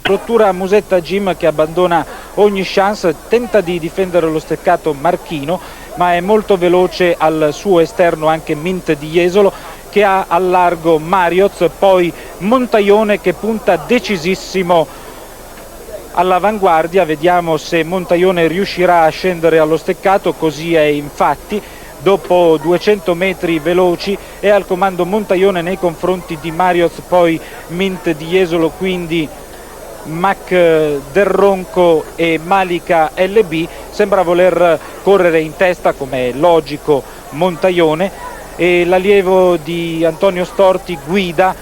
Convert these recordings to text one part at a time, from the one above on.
Rottura Musetta Jim che abbandona ogni chance, tenta di difendere lo steccato Marchino, ma è molto veloce al suo esterno anche Mint di Jesolo, che ha al largo Marioz, poi Montaione che punta decisissimo all'avanguardia. Vediamo se Montaione riuscirà a scendere allo steccato, così è infatti. Dopo 200 metri veloci è al comando Montaione nei confronti di Marioz, poi Mint di Jesolo, quindi Mac del Ronco e Malika LB. Sembra voler correre in testa, come è logico, Montaione, e l'allievo di Antonio Storti guida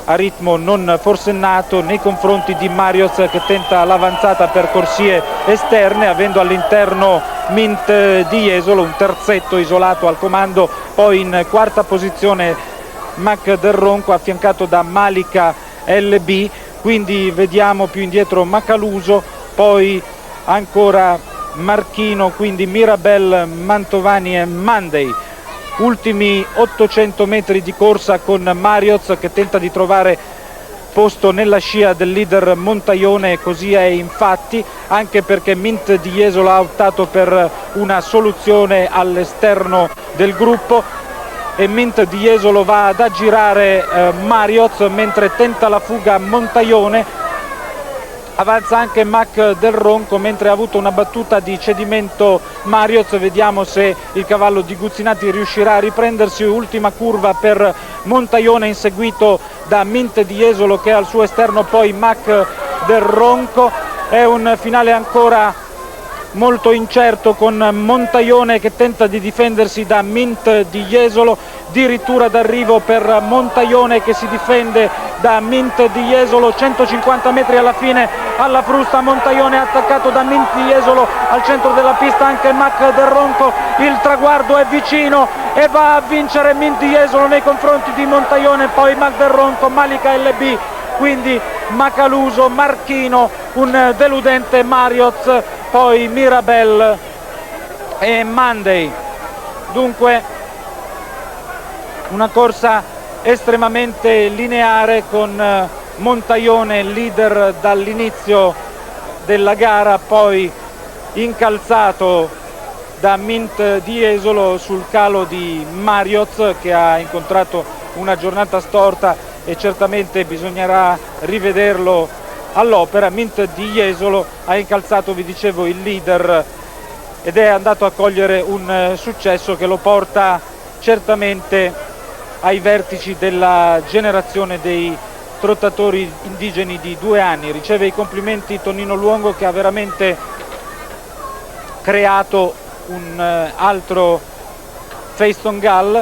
a ritmo non forsennato nei confronti di Marioz, che tenta l'avanzata per corsie esterne, avendo all'interno Mint di Jesolo, un terzetto isolato al comando. Poi in quarta posizione Mac del Ronco, affiancato da Malika LB. Quindi vediamo più indietro Macaluso, poi ancora Marchino, quindi Mirabel, Mantovani e Monday. Ultimi 800 metri di corsa con Marioz che tenta di trovare posto nella scia del leader Montaione, così è infatti, anche perché Mint di Jesolo ha optato per una soluzione all'esterno del gruppo e Mint di Jesolo va ad aggirare Marioz mentre tenta la fuga Montaione. Avanza anche Mac del Ronco mentre ha avuto una battuta di cedimento Marioz. Vediamo se il cavallo di Guzzinati riuscirà a riprendersi. Ultima curva per Montaione, inseguito da Mint di Jesolo che è al suo esterno, poi Mac del Ronco. È un finale ancora molto incerto con Montaione che tenta di difendersi da Mint di Jesolo. Addirittura d'arrivo per Montaione che si difende da Mint di Jesolo. 150 metri alla fine alla frusta, Montaione attaccato da Mint di Jesolo. Al centro della pista anche Mac del Ronco, il traguardo è vicino e va a vincere Mint di Jesolo nei confronti di Montaione. Poi Mac del Ronco, Malika LB, quindi Macaluso, Marchino, un deludente Marioz, poi Mirabel e Monday. Dunque una corsa estremamente lineare con Montaione leader dall'inizio della gara, poi incalzato da Mint di Jesolo sul calo di Marioz, che ha incontrato una giornata storta e certamente bisognerà rivederlo all'opera. Mint di Jesolo ha incalzato, vi dicevo, il leader ed è andato a cogliere un successo che lo porta certamente ai vertici della generazione dei trottatori indigeni di 2 anni. Riceve i complimenti Tonino Luongo, che ha veramente creato un altro Feiston Gall.